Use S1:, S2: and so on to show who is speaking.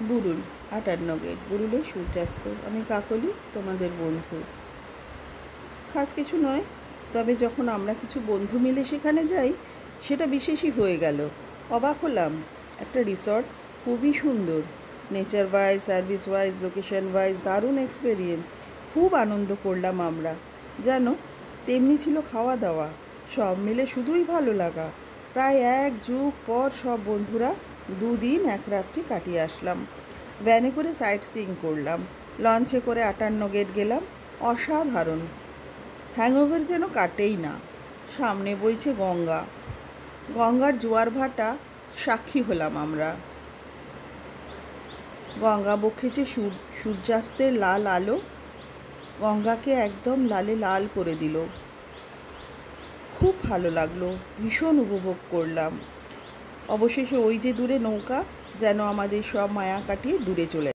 S1: Burul 58 gate, বুরুলে সূর্যাস্ত। আমি কাকলি, তোমাদের বন্ধু। খাস কিছু নয়, তবে যখন আমরা কিছু বন্ধু মিলে সেখানে যাই সেটা বিশেষই হয়ে গেল। অবাক হলাম, একটা রিসর্ট, খুবই সুন্দর, nature wise, service wise, location wise দারুণ এক্সপিরিয়েন্স। খুব আনন্দ করলাম আমরা। জানো, তেমনি ছিল খাওয়া দাওয়া, সব মিলে শুধুই ভালো লাগা। প্রায় 1 যুগ পর সব বন্ধুরা 2 দিন 1 রাত্রি কাটিয়ে আসলাম। ভ্যানে করে সাইট সিইং করলাম, লঞ্চে করে 58 গেট গেলাম। অসাধারণ, হ্যাংওভার যেন কাটেই না। সামনে বইছে গঙ্গা, গঙ্গার জোয়ার ভাটা সাক্ষী হলাম আমরা। গঙ্গা বক্ষেছে সূর্যাস্তের লাল আলো, গঙ্গাকে একদম লালে লাল করে দিল। খুব ভালো লাগলো, ভীষণ উপভোগ করলাম। অবশেষে ওই যে দূরে নৌকা, যেন আমাদের সব মায়া কাটিয়ে দূরে চলে